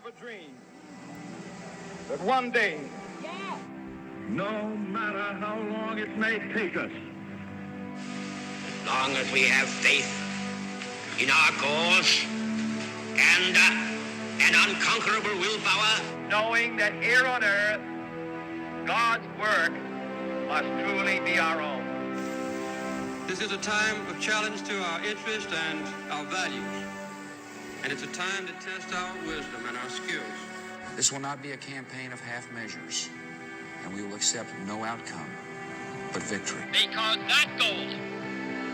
a dream that one day, No matter how long it may take us, As long as we have faith in our cause and an unconquerable willpower, knowing that here on earth, God's work must truly be our own. This is a time of challenge to our interest and our values. And it's a time to test our wisdom and our skills. This will not be a campaign of half measures, and we will accept no outcome but victory. Because that goal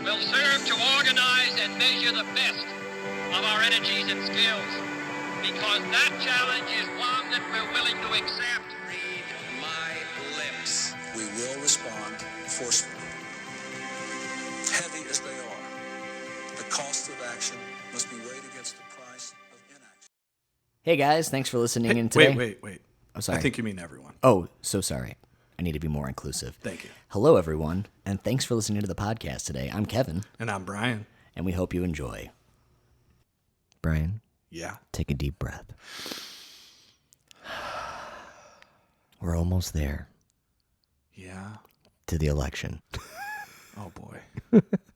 will serve to organize and measure the best of our energies and skills. Because that challenge is one that we're willing to accept. read my lips. We will respond forcefully. Heavy as they are, the cost of action must be weighed against the price of inaction. Hey guys, thanks for listening in today. Wait. I'm sorry. I think you mean everyone. Oh, so sorry. I need to be more inclusive. Thank you. Hello, everyone, and thanks for listening to the podcast today. I'm Kevin, And I'm Brian. and we hope you enjoy. Brian, Yeah. take a deep breath. We're almost there Yeah. to the election. Oh, boy.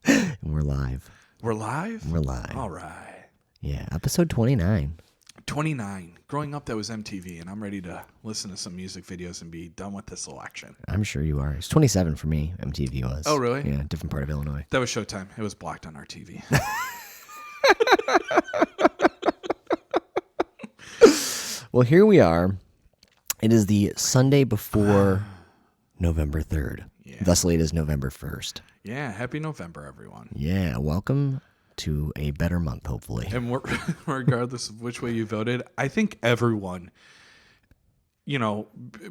And we're live. We're live? We're live. All right. Yeah, episode 29. 29. Growing up, that was MTV, and I'm ready to listen to some music videos and be done with this election. I'm sure you are. It's 27 for me, MTV was. Oh, really? Yeah, different part of Illinois. That was Showtime. It was blocked on our TV. Well, here we are. It is the Sunday before November 3rd. Yeah. Thus late as November 1st. Yeah. Happy November, everyone. Yeah, welcome to a better month, hopefully. And regardless of which way you voted, I think everyone,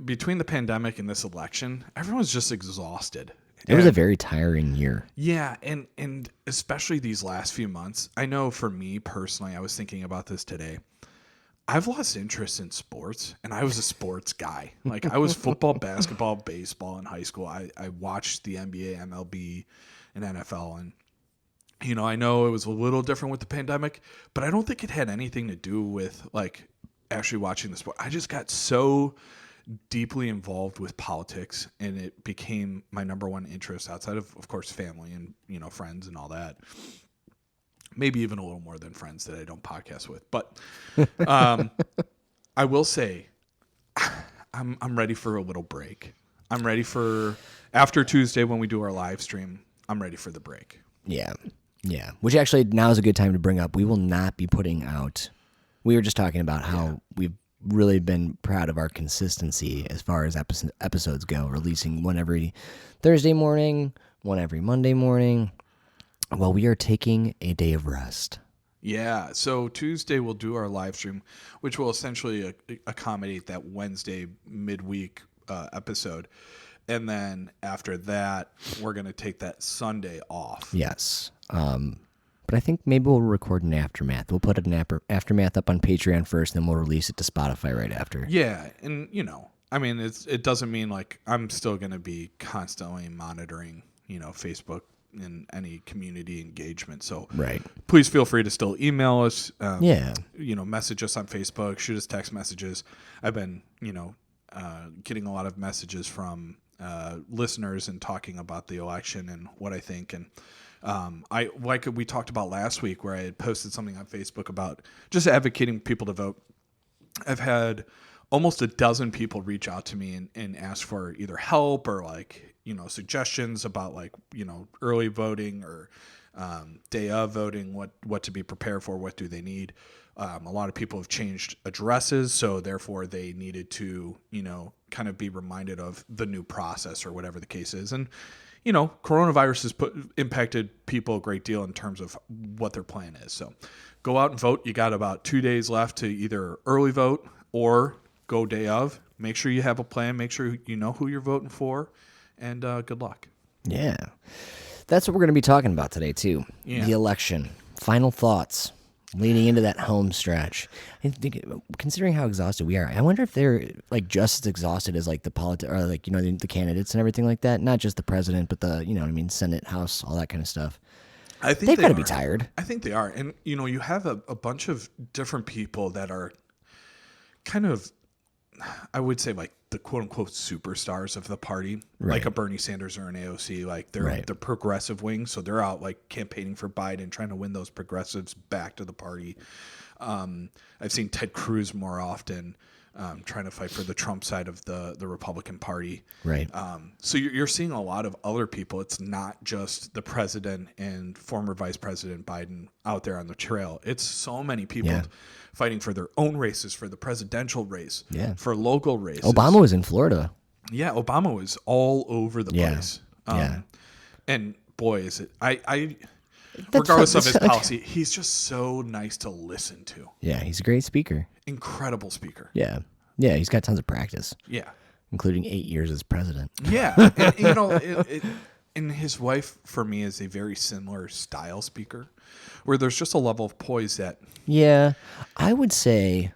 between the pandemic and this election, everyone's just exhausted. It was a And- very tiring year. Yeah, and especially these last few months. I know for me personally, I was thinking about this today. I've lost interest in sports, and I was a sports guy. Like, I was football, basketball, baseball in high school. I watched the NBA, MLB, and NFL, and I know it was a little different with the pandemic, but I don't think it had anything to do with like actually watching the sport. I just got so deeply involved with politics, and it became my number one interest outside of course, family and friends and all that. Maybe even a little more than friends that I don't podcast with. But I will say, I'm ready for a little break. I'm ready for after Tuesday when we do our live stream. I'm ready for the break. Yeah. Yeah. Which actually now is a good time to bring up. We will not be putting out. We were just talking about how we've really been proud of our consistency as far as episodes go, releasing one every Thursday morning, one every Monday morning. Well, we are taking a day of rest. Yeah, so Tuesday we'll do our live stream, which will essentially accommodate that Wednesday midweek episode. And then after that, we're going to take that Sunday off. Yes. But I think maybe we'll record an aftermath. We'll put an aftermath up on Patreon first, then we'll release it to Spotify right after. Yeah, and it doesn't mean like I'm still going to be constantly monitoring, Facebook and any community engagement. So Right. please feel free to still email us. Yeah. Message us on Facebook, shoot us text messages. I've been, getting a lot of messages from listeners and talking about the election and what I think. And we talked about last week where I had posted something on Facebook about just advocating people to vote. I've had almost a dozen people reach out to me and ask for either help or suggestions about early voting or day of voting, what to be prepared for, what do they need. A lot of people have changed addresses, so therefore they needed to, kind of be reminded of the new process or whatever the case is. And, coronavirus has impacted people a great deal in terms of what their plan is. So go out and vote. You got about 2 days left to either early vote or go day of. Make sure you have a plan. Make sure you know who you're voting for. And good luck. Yeah. That's what we're going to be talking about today, too. Yeah. The election. Final thoughts leading into that home stretch. I think, considering how exhausted we are, I wonder if they're just as exhausted as the the candidates and everything like that. Not just the president, but the Senate, House, all that kind of stuff. I think They've got to are. be tired. I think they are. And, you have a bunch of different people that are kind of, I would say like the quote unquote superstars of the party, like a Bernie Sanders or an AOC, like they're the progressive wing. So they're out like campaigning for Biden, trying to win those progressives back to the party. I've seen Ted Cruz more often, trying to fight for the Trump side of the Republican Party. Right. So you're seeing a lot of other people. It's not just the president and former Vice President Biden out there on the trail. It's so many people fighting for their own races, for the presidential race, for local races. Obama was in Florida. Yeah, Obama was all over the place. And boy, is it regardless of his policy, he's just so nice to listen to. Yeah, he's a great speaker. Incredible speaker. Yeah. Yeah, he's got tons of practice. Yeah. Including 8 years as president. Yeah. And, you know, and his wife, for me, is a very similar style speaker, where there's just a level of poise that... Yeah, I would say...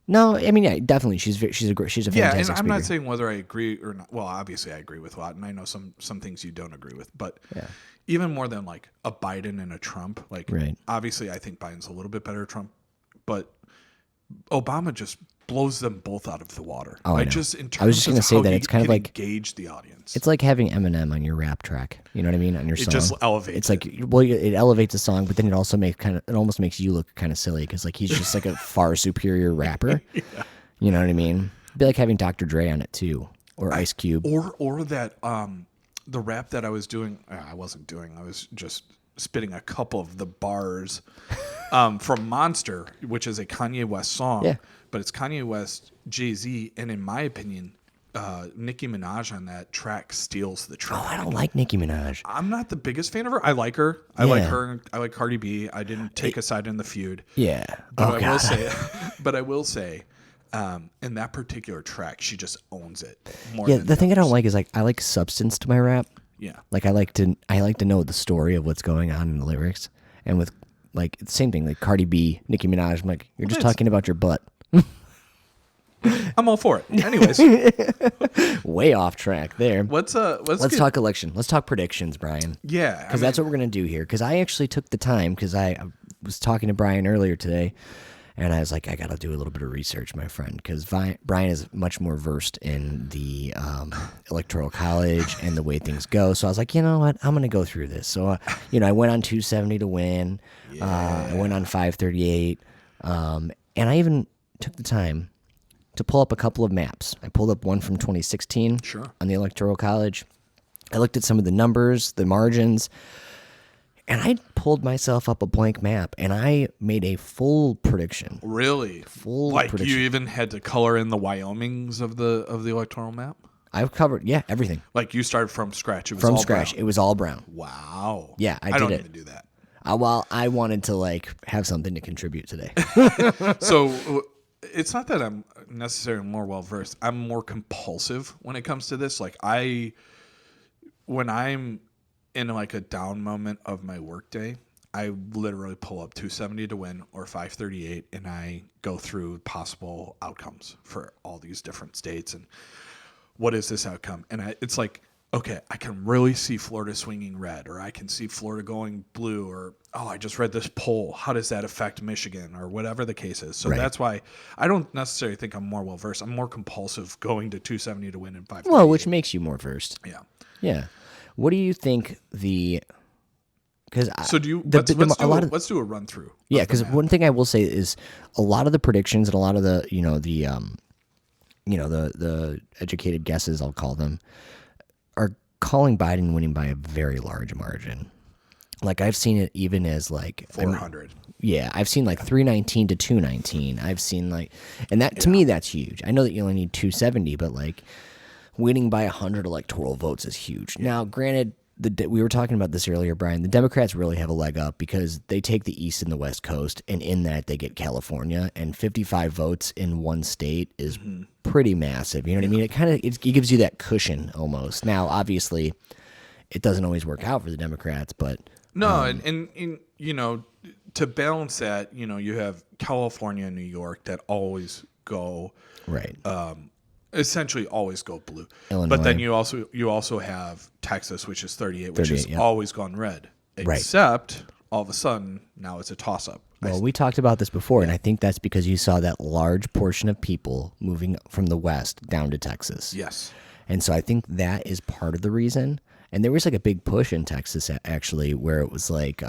No, I mean, yeah, definitely. She's a fantastic and I'm speaker. not saying whether I agree or not. Well, obviously I agree with a lot, and I know some things you don't agree with. But even more than like a Biden and a Trump, like obviously I think Biden's a little bit better than Trump, but Obama just blows them both out of the water. Oh, like, I know. just in terms I was just going to say that it's kind of like engage the audience. It's like having Eminem on your rap track. You know what I mean? On your song. It just elevates. It's like, well, it elevates a song, but then it also almost makes you look kind of silly because like he's just like a far superior rapper. You know what I mean? It'd be like having Dr. Dre on it too, or Ice Cube, or that the rap that I was doing. I wasn't doing. I was just spitting a couple of the bars from Monster, which is a Kanye West song. Yeah. But it's Kanye West, Jay-Z, and in my opinion, Nicki Minaj on that track steals the track. Oh, I don't like Nicki Minaj. I'm not the biggest fan of her. I like her. I like her. I like Cardi B. I didn't take a side in the feud. Yeah. But I will say, in that particular track, she just owns it more than the thing I others. don't like is like I like substance to my rap. Yeah. Like I like to know the story of what's going on in the lyrics. And with like the same thing, like Cardi B, Nicki Minaj, I'm like, you're just talking about your butt. I'm all for it. Anyways, way off track there. let's Let's talk election. Let's talk predictions, Brian. Yeah, Because that's what we're going to do here. Because I actually took the time, because I was talking to Brian earlier today, and I was like, I got to do a little bit of research, my friend, because Brian is much more versed in the electoral college and the way things go. So I was like, you know what? I'm going to go through this. So, I went on 270 to win. I went on 538. And I even took the time to pull up a couple of maps. I pulled up one from 2016 on the Electoral College. I looked at some of the numbers, the margins, and I pulled myself up a blank map, and I made a full prediction. Really? Full like prediction. you even had to color in the Wyomings of the electoral map? I've covered, everything. Like you started from scratch. It was From all scratch. brown. It was all brown. Wow. Yeah, I don't did it. even do that. Well, I wanted to like have something to contribute today. So it's not that I'm necessarily more well versed. I'm more compulsive when it comes to this. Like when I'm in like a down moment of my workday, I literally pull up 270 to win or 538, and I go through possible outcomes for all these different states and what is this outcome. And it's like, okay, I can really see Florida swinging red, or I can see Florida going blue, or, oh, I just read this poll. How does that affect Michigan, or whatever the case is? So that's why I don't necessarily think I'm more well-versed. I'm more compulsive going to 270 to win in 538. Well, which makes you more versed. Yeah. Yeah. What do you think So do you, let's do a run through. Yeah, because one thing I will say is a lot of the predictions and a lot of the, the educated guesses, I'll call them, are calling Biden winning by a very large margin. Like I've seen it even as like 400. I've seen like 319 to 219. I've seen like, and that to me that's huge. I know that you only need 270, but like winning by 100 electoral votes is huge. Now, granted, we were talking about this earlier, Brian. The Democrats really have a leg up because they take the East and the West Coast, and in that they get California, and 55 votes in one state is pretty massive. You know what I mean? It gives you that cushion almost. Now, obviously, it doesn't always work out for the Democrats, but no, and to balance that, you have California and New York that always go right. Essentially always go blue. Illinois. But then you also have Texas, which is 38, which has always gone red. Right. Except all of a sudden now it's a toss up. Well, we talked about this before, and I think that's because you saw that large portion of people moving from the West down to Texas. Yes. And so I think that is part of the reason. And there was like a big push in Texas, actually, where it was like,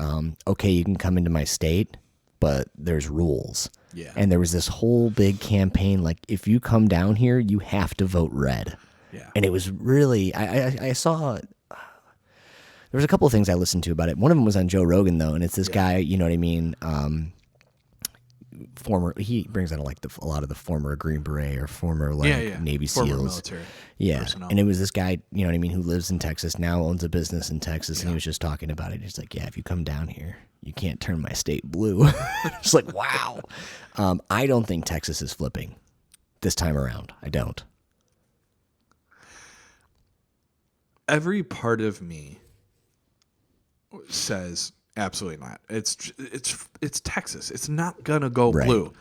okay, you can come into my state, but there's rules. Yeah. And there was this whole big campaign, like, if you come down here, you have to vote red. Yeah. And it was really, I saw, there was a couple of things I listened to about it. One of them was on Joe Rogan, though, and it's this guy, you know what I mean, he brings out like a lot of the former Green Beret or former Navy former SEALs. Military personnel. And it was this guy, you know what I mean, who lives in Texas, now owns a business in Texas, and he was just talking about it. He's like, yeah, if you come down here, you can't turn my state blue. It's like, wow. I don't think Texas is flipping this time around. I don't. Every part of me says absolutely not. It's Texas. It's not gonna go blue.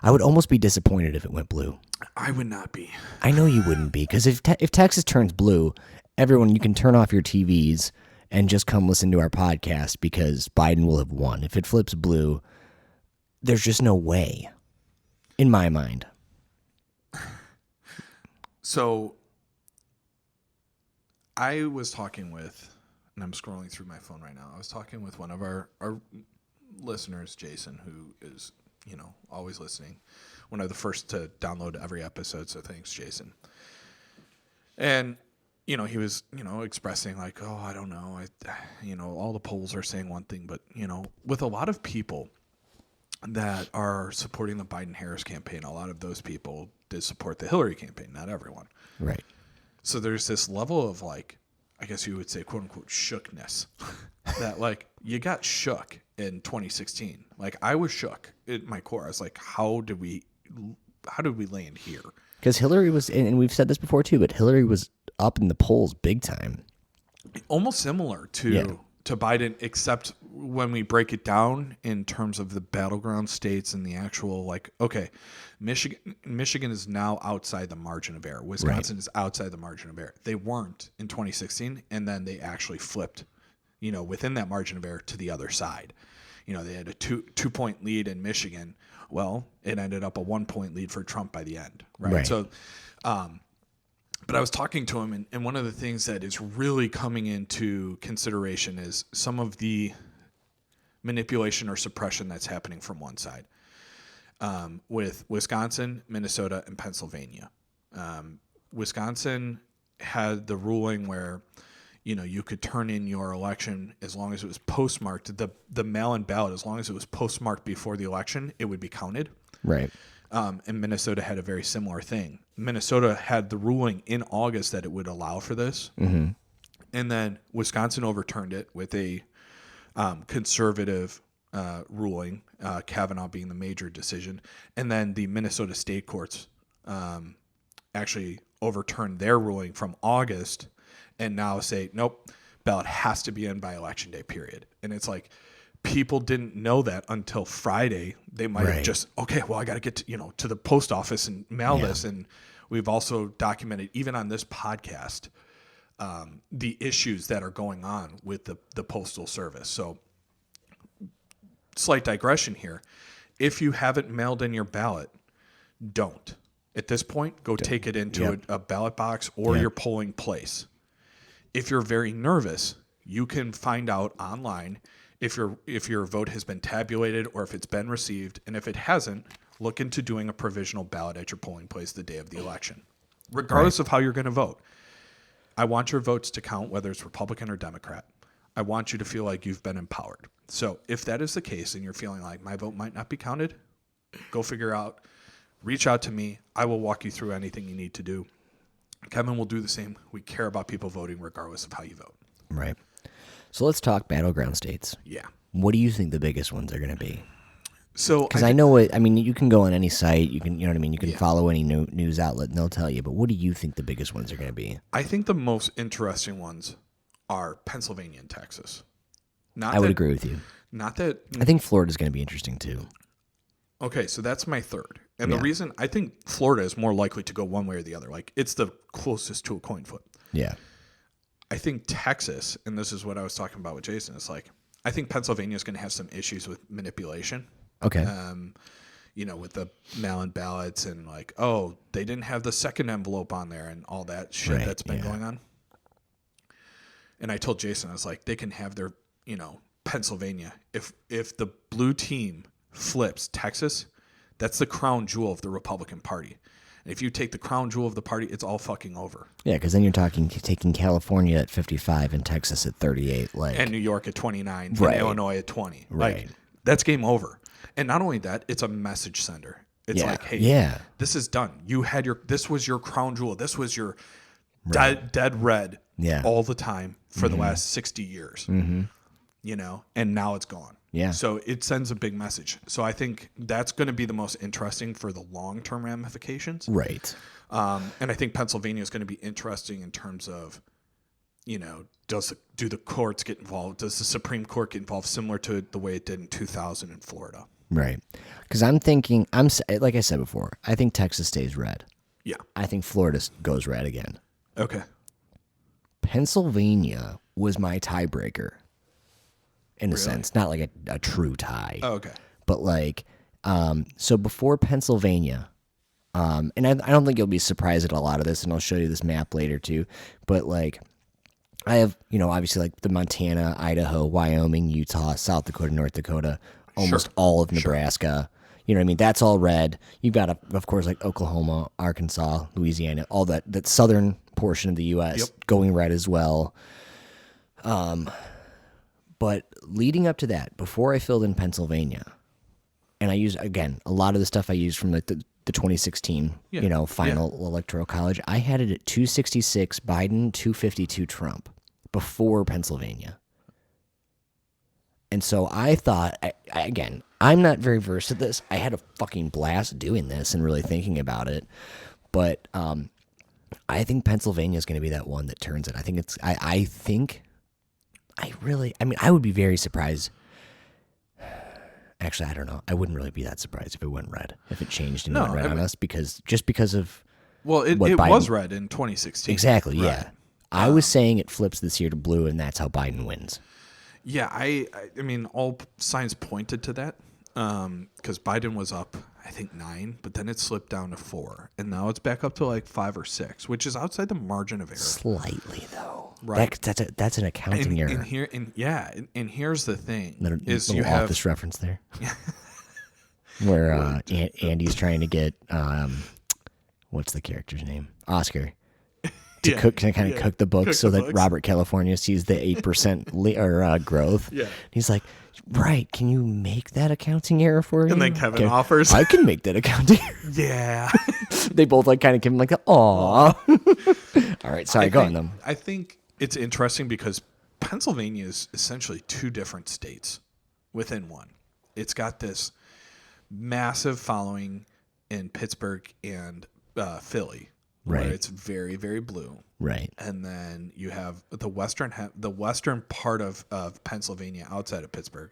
I would almost be disappointed if it went blue. I would not be. I know you wouldn't be, because if Texas turns blue, everyone, you can turn off your TVs and just come listen to our podcast because Biden will have won. If it flips blue, there's just no way, in my mind. So I was talking with, and I'm scrolling through my phone right now. I was talking with one of our listeners, Jason, who is, you know, always listening. One of the first to download every episode, so thanks, Jason. And, you know, he was, you know, expressing like, oh, I don't know. All the polls are saying one thing, but, you know, with a lot of people that are supporting the Biden-Harris campaign, a lot of those people did support the Hillary campaign, not everyone. Right. So there's this level of, like, I guess you would say, quote unquote, shookness that, like, you got shook in 2016. Like, I was shook at my core. I was like, how did we land here? Because Hillary was, and we've said this before too, but Hillary was up in the polls big time. Almost similar to Biden, except when we break it down in terms of the battleground states and the actual, like, okay, Michigan is now outside the margin of error. Wisconsin is outside the margin of error. They weren't in 2016, and then they actually flipped, you know, within that margin of error to the other side. You know, they had a two-point lead in Michigan. Well, it ended up a 1-point lead for Trump by the end, right? So, but I was talking to him, and one of the things that is really coming into consideration is some of the manipulation or suppression that's happening from one side with Wisconsin, Minnesota, and Pennsylvania. Wisconsin had the ruling where, you know, you could turn in your election as long as it was postmarked. The mail-in ballot, as long as it was postmarked before the election, it would be counted. Right. And Minnesota had a very similar thing. Minnesota had the ruling in August that it would allow for this. Mm-hmm. And then Wisconsin overturned it with a conservative ruling, Kavanaugh being the major decision. And then the Minnesota state courts actually overturned their ruling from August and now say, nope, ballot has to be in by election day, period. And it's like, people didn't know that until Friday. They might have just, okay, well, I got to get to the post office and mail this. And we've also documented, even on this podcast, the issues that are going on with the Postal Service. So, slight digression here. If you haven't mailed in your ballot, don't. At this point, go take it into a ballot box or your polling place. If you're very nervous, you can find out online if your vote has been tabulated or if it's been received. And if it hasn't, look into doing a provisional ballot at your polling place the day of the election, regardless of how you're going to vote. I want your votes to count, whether it's Republican or Democrat. I want you to feel like you've been empowered. So if that is the case and you're feeling like my vote might not be counted, go figure out, reach out to me. I will walk you through anything you need to do. Kevin will do the same. We care about people voting regardless of how you vote. Right. So let's talk battleground states. Yeah. What do you think the biggest ones are going to be? So, because I know it. I mean, you can go on any site. You can, you know what I mean. You can follow any news outlet, and they'll tell you. But what do you think the biggest ones are going to be? I think the most interesting ones are Pennsylvania and Texas. I would agree with you. Not that I think Florida's going to be interesting too. Okay, so that's my third, and the reason I think Florida is more likely to go one way or the other. Like, it's the closest to a coin flip. Yeah. I think Texas, and this is what I was talking about with Jason. It's like, I think Pennsylvania is going to have some issues with manipulation. Okay. With the mail-in ballots and like, oh, they didn't have the second envelope on there and all that shit that's been going on. And I told Jason, I was like, they can have their, Pennsylvania. If the blue team flips Texas, that's the crown jewel of the Republican Party. And if you take the crown jewel of the party, it's all fucking over. Yeah, because then you're taking California at 55 and Texas at 38, and New York at 29, right. and Illinois at 20. Right. Like, that's game over. And not only that, it's a message sender. It's like, hey, this is done. This was your crown jewel. This was your dead red all the time for the last 60 years. Mm-hmm. And now it's gone. Yeah. So it sends a big message. So I think that's going to be the most interesting for the long-term ramifications. Right. And I think Pennsylvania is going to be interesting in terms of, do the courts get involved? Does the Supreme Court get involved similar to the way it did in 2000 in Florida? Right. Because I'm thinking, like I said before, I think Texas stays red. Yeah. I think Florida goes red again. Okay. Pennsylvania was my tiebreaker in a sense, not like a true tie. Oh, okay. But like, so before Pennsylvania, and I don't think you'll be surprised at a lot of this, and I'll show you this map later too, but like, I have, obviously like the Montana, Idaho, Wyoming, Utah, South Dakota, North Dakota, almost all of Nebraska. You know what I mean? That's all red. You've got, of course, like Oklahoma, Arkansas, Louisiana, all that southern portion of the U.S. going red as well. But leading up to that, before I filled in Pennsylvania, and I used, again, a lot of the stuff I used from like the 2016, final electoral college, I had it at 266 Biden, 252 Trump before Pennsylvania. And so I thought, again, I'm not very versed at this. I had a fucking blast doing this and really thinking about it. But I think Pennsylvania is going to be that one that turns it. I think I would be very surprised. Actually, I don't know. I wouldn't really be that surprised if it went red, if it changed and went red on us, because of. Well, it was red in 2016. Exactly, right. Yeah. I was saying it flips this year to blue, and that's how Biden wins. Yeah, I mean, all signs pointed to that, because Biden was up, I think 9, but then it slipped down to 4, and now it's back up to like 5 or 6, which is outside the margin of error. Slightly, though. Right. That's an accounting error. And here's the thing: is little you have office reference there, where Andy's trying to get what's the character's name? Oscar. To cook the books so that Robert California sees the 8% growth. Yeah. He's like, right, can you make that accounting error for you? And then Kevin offers, I can make that accounting error. Yeah. They both like kind of give him like, aw. All right, sorry, go on them. I think it's interesting because Pennsylvania is essentially 2 different states within one. It's got this massive following in Pittsburgh and Philly. Right. Where it's very, very blue. Right. And then you have the western part of Pennsylvania outside of Pittsburgh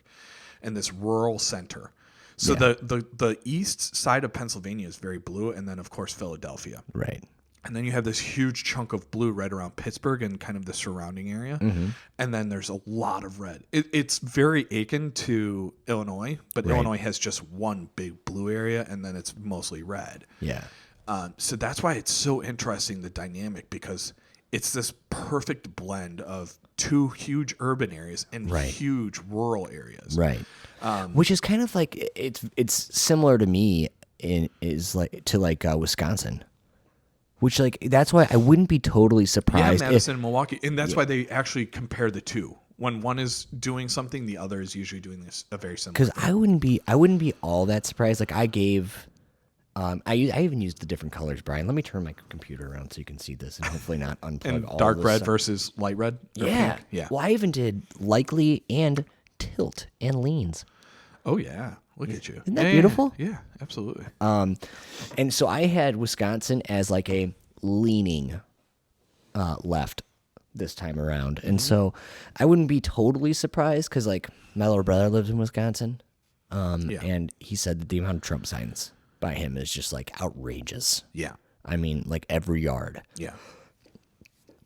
and this rural center. So the east side of Pennsylvania is very blue, and then, of course, Philadelphia. Right. And then you have this huge chunk of blue right around Pittsburgh and kind of the surrounding area. Mm-hmm. And then there's a lot of red. It's very akin to Illinois, but Illinois has just one big blue area, and then it's mostly red. Yeah. So that's why it's so interesting, the dynamic, because it's this perfect blend of 2 huge urban areas and huge rural areas. Right. Which is kind of like, it's similar to me to Wisconsin. Which, like, that's why I wouldn't be totally surprised. Yeah, Madison and Milwaukee. And that's why they actually compare the 2. When one is doing something, the other is usually doing a very similar thing. Because I wouldn't be all that surprised. Like, I gave... I even used the different colors, Brian. Let me turn my computer around so you can see this and hopefully not unplug and all dark this red stuff. versus light red? Yeah. Pink? Yeah. Well, I even did likely and tilt and leans. Oh, yeah. Look at you. Isn't that beautiful? Yeah, absolutely. And so I had Wisconsin as like a leaning left this time around. And so I wouldn't be totally surprised because, like, my little brother lives in Wisconsin. And he said that the amount of Trump signs by him is just like outrageous. Yeah. I mean, like every yard. Yeah.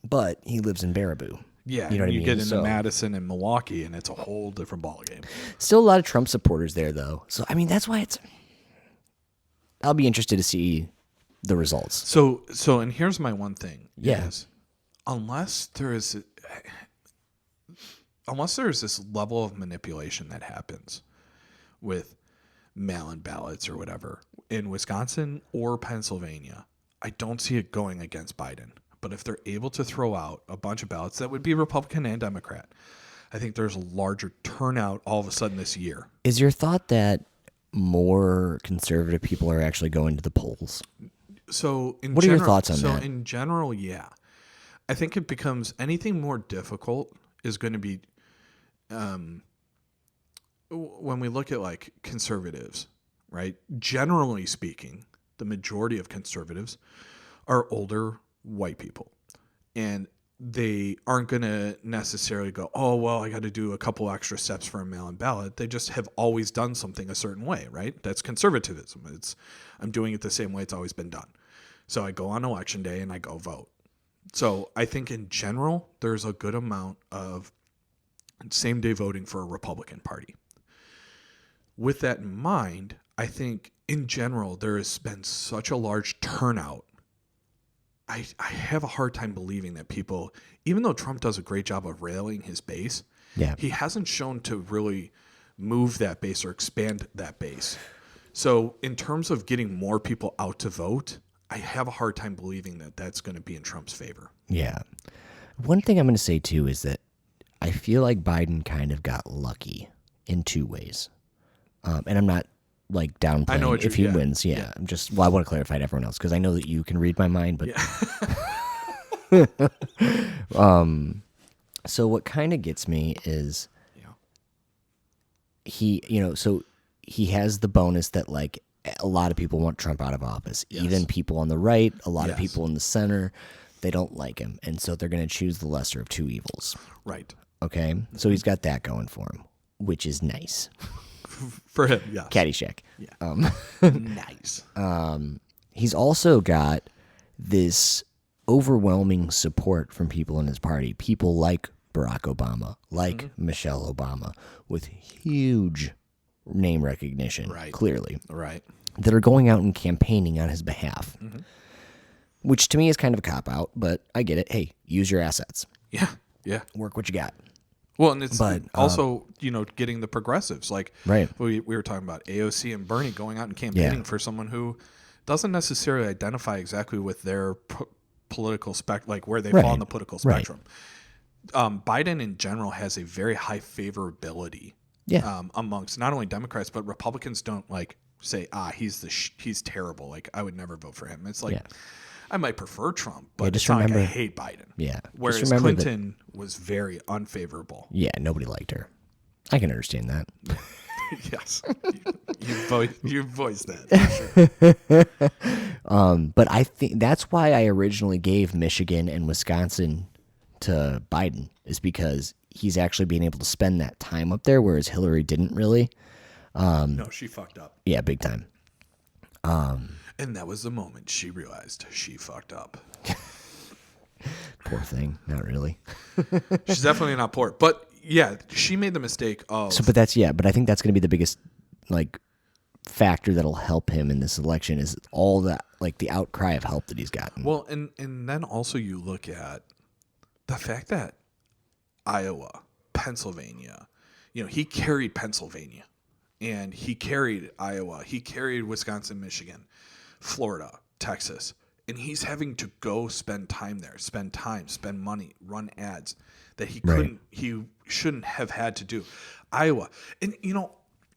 But he lives in Baraboo. Yeah, You know what I you mean? get into So- Madison and Milwaukee, and it's a whole different ballgame. Still a lot of Trump supporters there, though. So, I mean, that's why I'll be interested to see the results. So, and here's my one thing. Yeah. Is unless there is this level of manipulation that happens with mail-in ballots or whatever in Wisconsin or Pennsylvania, I don't see it going against Biden. But if they're able to throw out a bunch of ballots that would be Republican and Democrat, I think there's a larger turnout all of a sudden this year. Is your thought that more conservative people are actually going to the polls? So, What are your thoughts on that? So, in general, yeah, I think it becomes anything more difficult is going to be, when we look at like conservatives, right? Generally speaking, the majority of conservatives are older white people, and they aren't going to necessarily go, oh, well, I got to do a couple extra steps for a mail-in ballot. They just have always done something a certain way, right? That's conservatism. I'm doing it the same way it's always been done. So I go on election day and I go vote. So I think in general, there's a good amount of same-day voting for a Republican Party. With that in mind, I think in general, there has been such a large turnout. I have a hard time believing that people, even though Trump does a great job of rallying his base, Yeah. he hasn't shown to really move that base or expand that base. So in terms of getting more people out to vote, I have a hard time believing that that's going to be in Trump's favor. Yeah. One thing I'm going to say, too, is that I feel like Biden kind of got lucky in two ways. And I'm not like downplaying I know what if he yeah. wins. Yeah. I'm just, well, I want to clarify to everyone else because I know that you can read my mind, but so what kind of gets me is he, so he has the bonus that like a lot of people want Trump out of office, Yes. even people on the right, a lot of Yes. people in the center, they don't like him. And so they're going to choose the lesser of two evils. Right. Okay. So he's got that going for him, which is nice. For him, yes. Caddyshack. Yeah. Nice. He's also got this overwhelming support from people in his party. People like Barack Obama, like Michelle Obama, with huge name recognition, Right. clearly, Right. that are going out and campaigning on his behalf. Which to me is kind of a cop-out, but I get it. Hey, use your assets. Yeah. Yeah. Work what you got. Well, and it's But, also, getting the progressives. Like, Right. we were talking about AOC and Bernie going out and campaigning Yeah. for someone who doesn't necessarily identify exactly with their political like where they fall Right. on the political Right. spectrum. Biden in general has a very high favorability Yeah. amongst not only Democrats, but Republicans don't like say, he's terrible. Like, I would never vote for him. It's like, Yeah. I might prefer Trump, but just it's not like I remember- hate Biden. Yeah. Whereas Just remember that- Clinton was very unfavorable. Yeah, nobody liked her. I can understand that. Yes, you voiced that. For sure. But I think that's why I originally gave Michigan and Wisconsin to Biden, is because he's actually being able to spend that time up there, whereas Hillary didn't really. No, she fucked up, Yeah, big time. and that was the moment she realized she fucked up. Poor thing. Not really. She's definitely not poor, but yeah, she made the mistake of. But I think that's going to be the biggest like factor that'll help him in this election is all that, like the outcry of help that he's gotten. Well, and then also you look at the fact that Iowa, Pennsylvania, he carried Pennsylvania, and he carried Iowa, he carried Wisconsin, Michigan, Florida, Texas, and he's having to go spend time there, spend money, run ads that he couldn't, he shouldn't have had to do. Iowa, and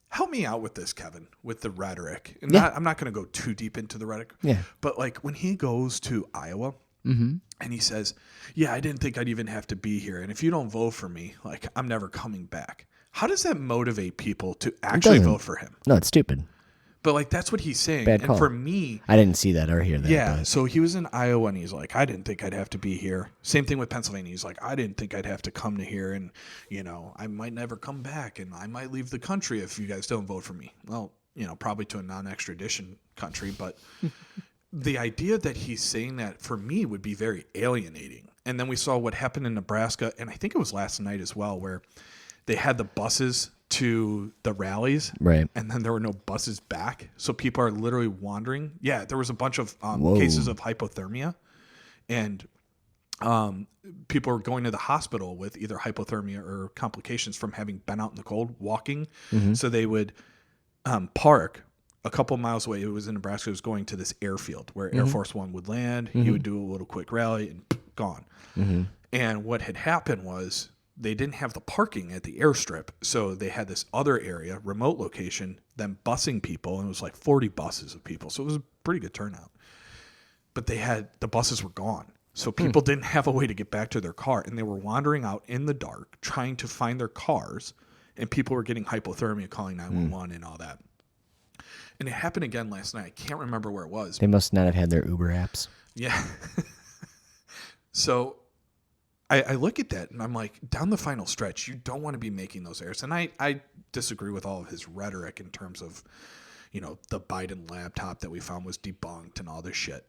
help me out with this, Kevin, with the rhetoric. And I'm not going to go too deep into the rhetoric. Yeah. But like when he goes to Iowa and he says, yeah, I didn't think I'd even have to be here. And if you don't vote for me, like I'm never coming back. How does that motivate people to actually doesn't. vote for him? No, it's stupid. But like that's what he's saying. Bad and call. for me, I didn't see that or hear that. yeah. but- So he was in Iowa and he's like, I didn't think I'd have to be here. Same thing with Pennsylvania. He's like, I didn't think I'd have to come to here, and I might never come back, and I might leave the country if you guys don't vote for me. Well, probably to a non-extradition country, but the idea that he's saying that for me would be very alienating. And then we saw what happened in Nebraska, and I think it was last night as well, where they had the buses to the rallies, Right. and then there were no buses back. So people are literally wandering. Yeah, there was a bunch of cases of hypothermia, and people are going to the hospital with either hypothermia or complications from having been out in the cold walking. So they would park a couple miles away. It was in Nebraska. It was going to this airfield where Air Force One would land. He would do a little quick rally and gone. And what had happened was they didn't have the parking at the airstrip. So they had this other area, remote location, them busing people. And it was like 40 buses of people. So it was a pretty good turnout. But the buses were gone. So people didn't have a way to get back to their car. And they were wandering out in the dark trying to find their cars. And people were getting hypothermia, calling 911 and all that. And it happened again last night. I can't remember where it was. They must not have had their Uber apps. Yeah. So I look at that and I'm like, down the final stretch, you don't want to be making those errors. And I disagree with all of his rhetoric in terms of, the Biden laptop that we found was debunked and all this shit.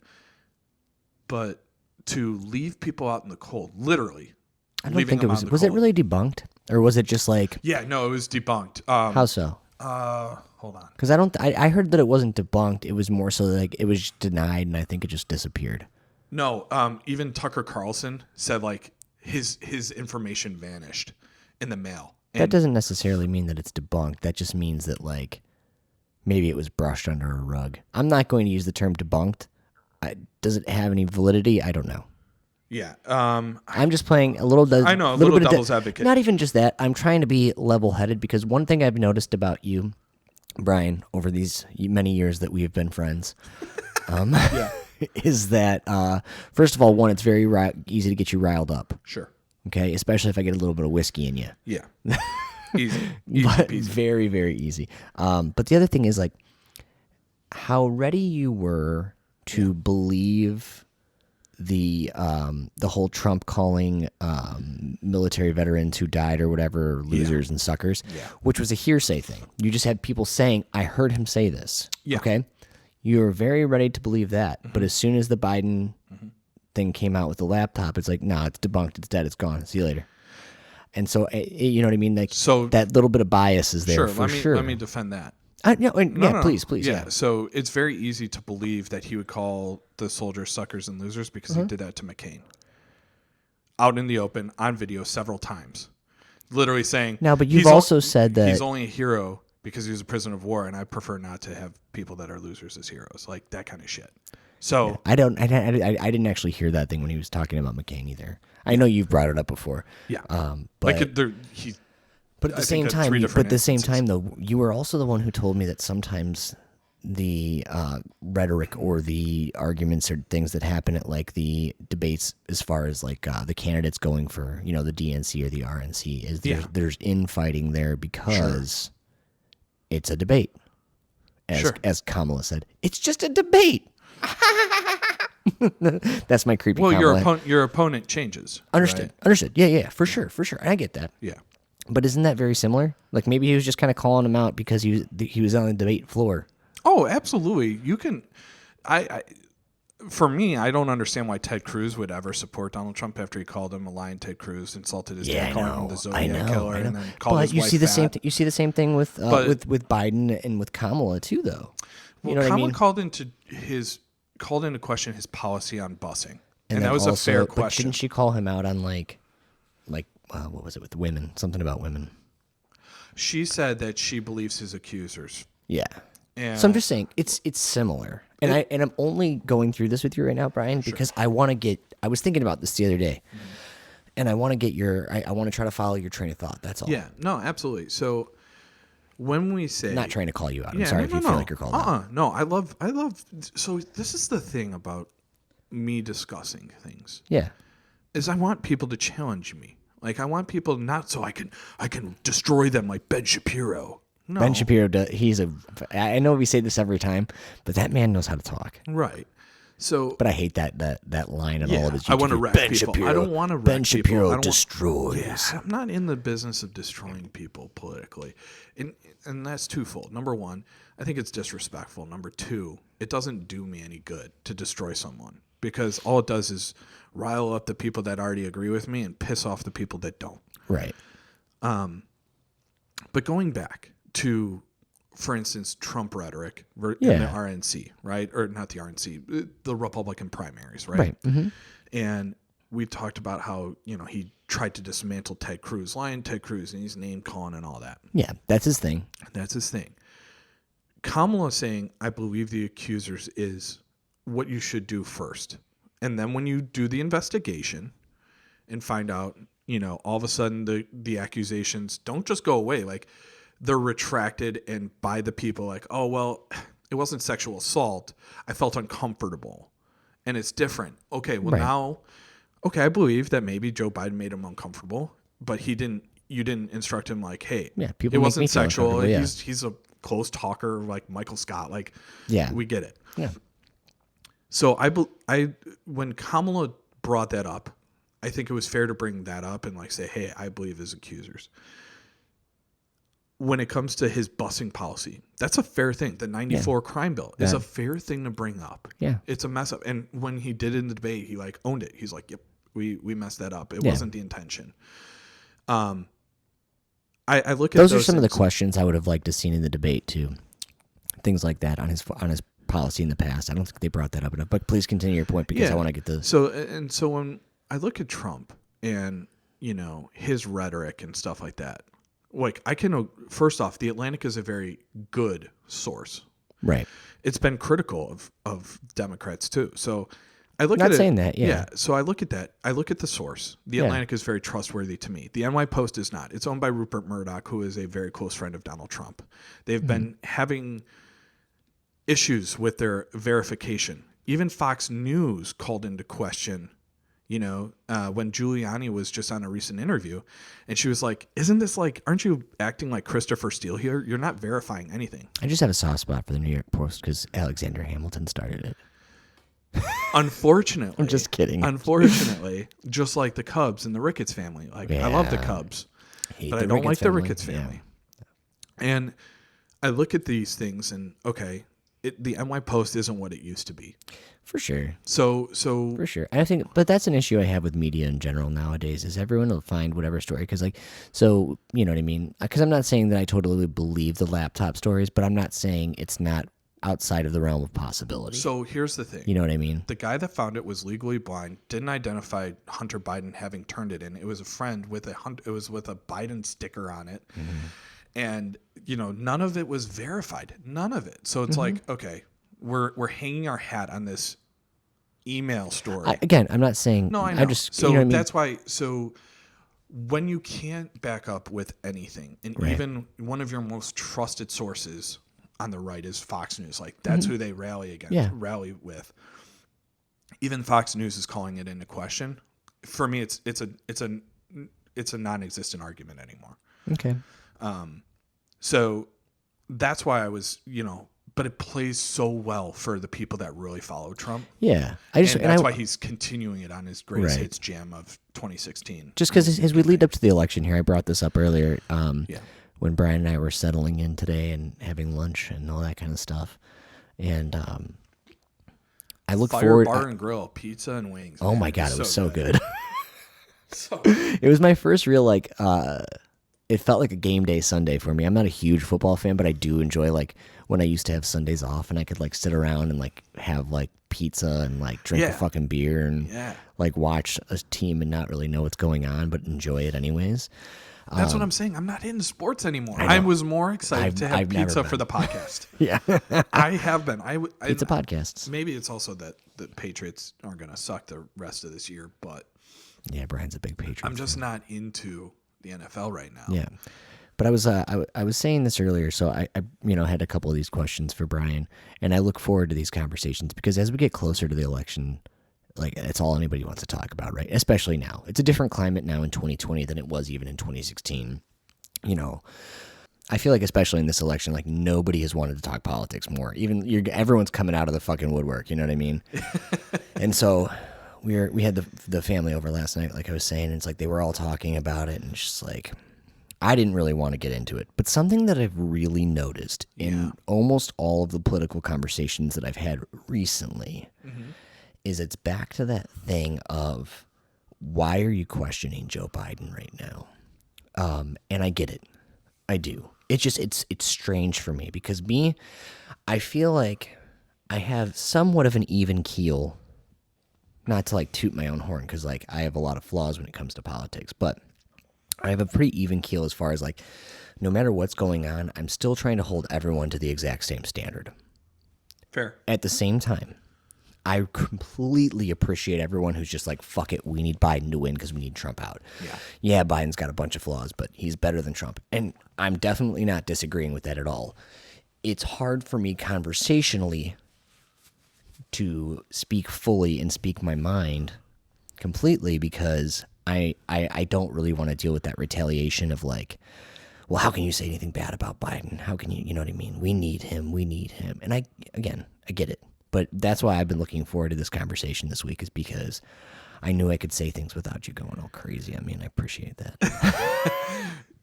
But to leave people out in the cold, literally. I don't think it was. Was it really debunked? Or was it just like. Yeah, no, it was debunked. How so? Hold on. Because I heard that it wasn't debunked. It was more so like it was just denied, and I think it just disappeared. No, even Tucker Carlson said like his information vanished in the mail. That doesn't necessarily mean that it's debunked. That just means that like maybe it was brushed under a rug. I'm not going to use the term debunked. Does it have any validity? I don't know. Yeah. I'm just playing a little. I know, a little bit devil's advocate. Not even just that. I'm trying to be level-headed because one thing I've noticed about you, Brian, over these many years that we have been friends, is that first of all, one, it's very easy to get you riled up. Sure. Okay, especially if I get a little bit of whiskey in you. Yeah. Easy But peasy. very, very easy. But the other thing is like how ready you were to believe the whole Trump calling military veterans who died or whatever losers and suckers, which was a hearsay thing. You just had people saying, "I heard him say this." Yeah. Okay, you were very ready to believe that, but as soon as the Biden thing came out with the laptop, it's like, nah, it's debunked, it's dead, it's gone. See you later. And so, you know what I mean? Like, So that little bit of bias is there for sure. Let me defend that. No, please. Yeah. So it's very easy to believe that he would call the soldiers suckers and losers because he did that to McCain. Out in the open, on video, several times. Literally saying... No, but you've also said that... He's only a hero because he was a prisoner of war, and I prefer not to have people that are losers as heroes. Like, that kind of shit. So... I didn't actually hear that thing when he was talking about McCain either. I know you've brought it up before. Yeah. But... But at the same time, though, you were also the one who told me that sometimes the rhetoric or the arguments or things that happen at like the debates, as far as like the candidates going for the DNC or the RNC, is there's infighting there because it's a debate. As Kamala said, it's just a debate. That's my creepy. Well, Kamala. your opponent changes. Understood. Right? Understood. Yeah, for sure. I get that. Yeah. But isn't that very similar? Like maybe he was just kind of calling him out because he was on the debate floor. Oh, absolutely. You can. For me, I don't understand why Ted Cruz would ever support Donald Trump after he called him a lion. Ted Cruz insulted his dad, calling him the Zodiac killer, and then called his wife fat. You see the same thing with Biden and with Kamala too, though. Well, Kamala called into question his policy on busing, and that was a fair question. But didn't she call him out on like what was it with women? Something about women. She said that she believes his accusers. Yeah. And so I'm just saying it's similar, and I'm only going through this with you right now, Brian, because I want to get. I was thinking about this the other day, and I want to get I want to try to follow your train of thought. That's all. Yeah. No. Absolutely. So when we say, not trying to call you out. I'm sorry if you feel like you're called out. No. I love. So this is the thing about me discussing things. Yeah. Is I want people to challenge me. Like I want people not so I can destroy them like Ben Shapiro. No. Ben Shapiro, I know we say this every time, but that man knows how to talk. Right. So, but I hate that line on all of his YouTube. I want to wreck people. Shapiro, I don't want to wreck Ben Shapiro people. destroys. Yeah, I'm not in the business of destroying people politically. And that's twofold. Number one, I think it's disrespectful. Number two, it doesn't do me any good to destroy someone. because all it does is rile up the people that already agree with me and piss off the people that don't. Right. But going back to, for instance, Trump rhetoric in Yeah. the RNC, right? Or not the RNC, the Republican primaries, right? Right. Mm-hmm. And we talked about how, he tried to dismantle Ted Cruz, lying Ted Cruz, and he's name calling and all that. Yeah, that's his thing. That's his thing. Kamala saying, I believe the accusers is what you should do first. And then when you do the investigation and find out, all of a sudden the accusations don't just go away. Like, they're retracted and by the people like, oh, well, it wasn't sexual assault. I felt uncomfortable. And it's different. Okay, well, Right. now, I believe that maybe Joe Biden made him uncomfortable, but you didn't instruct him like, hey, Yeah, people it make me wasn't feel sexual. uncomfortable, yeah. He's a close talker like Michael Scott. Like, Yeah. we get it. Yeah. So when Kamala brought that up, I think it was fair to bring that up and like say, hey, I believe his accusers. When it comes to his busing policy, that's a fair thing. The 94 crime bill is Yeah. a fair thing to bring up. Yeah. It's a mess up. And when he did it in the debate, he like owned it. He's like, yep, we messed that up. It Yeah. wasn't the intention. I look at Those are some of the things- questions I would have liked to seen in the debate too. Things like that on his policy in the past. I don't think they brought that up enough. But please continue your point because I want to get the. So when I look at Trump and his rhetoric and stuff like that, like I can first off, The Atlantic is a very good source. Right. It's been critical of Democrats too. So I look Not at it. saying that, yeah. So I look at that. I look at the source. The Yeah. Atlantic is very trustworthy to me. The NY Post is not. It's owned by Rupert Murdoch, who is a very close friend of Donald Trump. They've been having issues with their verification. Even Fox News called into question, when Giuliani was just on a recent interview, and she was like, isn't this like, aren't you acting like Christopher Steele here? You're not verifying anything. I just have a soft spot for the New York Post because Alexander Hamilton started it. Unfortunately. I'm just kidding. Unfortunately, just like the Cubs and the Ricketts family. Like, I love the Yeah. Cubs, Hate but the I don't like Ricketts the family. Ricketts Yeah. family. And I look at these things and, okay, the NY Post isn't what it used to be. For sure. So For sure. And I think, but that's an issue I have with media in general nowadays is everyone will find whatever story. Because you know what I mean? Because I'm not saying that I totally believe the laptop stories, but I'm not saying it's not outside of the realm of possibility. So here's the thing. You know what I mean? The guy that found it was legally blind, didn't identify Hunter Biden having turned it in. It was a friend with a Biden sticker on it. Mm-hmm. And, none of it was verified. None of it. So it's like, okay, we're hanging our hat on this email story. Again, I'm not saying. No, I know. I just, so you know what I mean? that's why. So when you can't back up with anything, and Right. even one of your most trusted sources on the right is Fox News, like that's who they rally against, Yeah. rally with. Even Fox News is calling it into question. For me, it's a non-existent argument anymore. Okay. So that's why I was, but it plays so well for the people that really follow Trump. Yeah. And that's why he's continuing it on his greatest Right. hits jam of 2016. Just because as we lead up to the election here, I brought this up earlier Yeah. when Brian and I were settling in today and having lunch and all that kind of stuff. And I look Fire forward. Bar and Grill, pizza and wings. Oh man. my God, it was so good. good. It was my first real it felt like a game day Sunday for me. I'm not a huge football fan, but I do enjoy when I used to have Sundays off and I could sit around and have pizza and drink a Yeah. fucking beer and Yeah. watch a team and not really know what's going on, but enjoy it anyways. That's what I'm saying. I'm not into sports anymore. I know. I was more excited to have I've never pizza been. for the podcast. Yeah. I have been. Pizza podcasts. Maybe it's also that the Patriots are going to suck the rest of this year, but Yeah, Brian's a big Patriot. I'm just not into the NFL right now. Yeah. But I was saying this earlier, so I had a couple of these questions for Brian, and I look forward to these conversations because as we get closer to the election, it's all anybody wants to talk about, right? Especially now. It's a different climate now in 2020 than it was even in 2016. I feel like especially in this election, nobody has wanted to talk politics more. Even everyone's coming out of the fucking woodwork, you know what I mean? And so we had the family over last night, like I was saying, and it's they were all talking about it, and it's just I didn't really want to get into it, but something that I've really noticed in almost all of the political conversations that I've had recently is it's back to that thing of why are you questioning Joe Biden right now? And I get it. I do. It's just, it's strange for me because I feel like I have somewhat of an even keel, not to like toot my own horn because like I have a lot of flaws when it comes to politics, but I have a pretty even keel as far as like, no matter what's going on, I'm still trying to hold everyone to the exact same standard. Fair. At the same time, I completely appreciate everyone who's just like, fuck it, we need Biden to win because we need Trump out. Yeah, Biden's got a bunch of flaws, but he's better than Trump. And I'm definitely not disagreeing with that at all. It's hard for me conversationally to speak fully and speak my mind completely because I don't really want to deal with that retaliation of like, well, how can you say anything bad about Biden? How can you know what I mean? We need him. And I get it. But that's why I've been looking forward to this conversation this week is because I knew I could say things without you going all crazy. I mean, I appreciate that.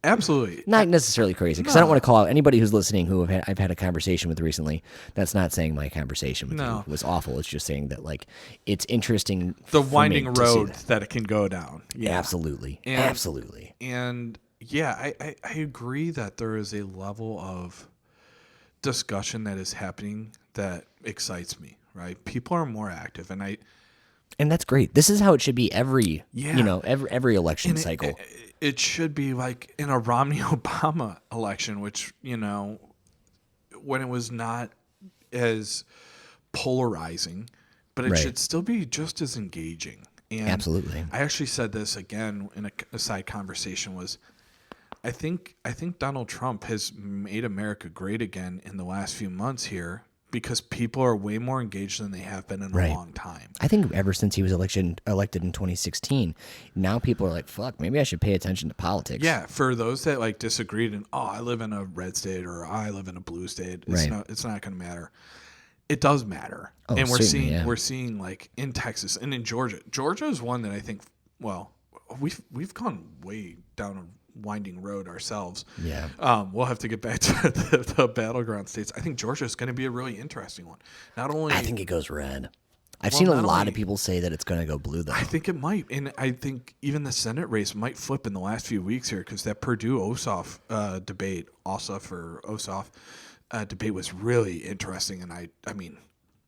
Absolutely. Not necessarily crazy, because I don't want to call out anybody who's listening who I've had a conversation with recently. That's not saying my conversation with you was awful. It's just saying that, like, it's interesting. The winding road that it can go down. Yeah. Absolutely. Absolutely. And, yeah, I agree that there is a level of discussion that is happening that excites me, right? People are more active, and that's great. This is how it should be every election cycle. It should be like in a Romney-Obama election, which, when it was not as polarizing, but it should still be just as engaging. And absolutely. I actually said this again in a side conversation was, I think Donald Trump has made America great again in the last few months here because people are way more engaged than they have been in a long time. I think ever since he was elected in 2016, now people are like, fuck, maybe I should pay attention to politics. Yeah, for those that like disagreed and, I live in a red state or I live in a blue state, it's not going to matter. It does matter. Oh, and we're certainly, seeing like in Texas and in Georgia. Georgia is one that I think, well, we've gone way down a winding road ourselves. Yeah. We'll have to get back to the battleground states. I think Georgia is going to be a really interesting one. Not only I think it goes red. I've seen a lot of people say that it's going to go blue, though. I think it might, and I think even the Senate race might flip in the last few weeks here because that Purdue-Ossoff debate, debate was really interesting, and I mean,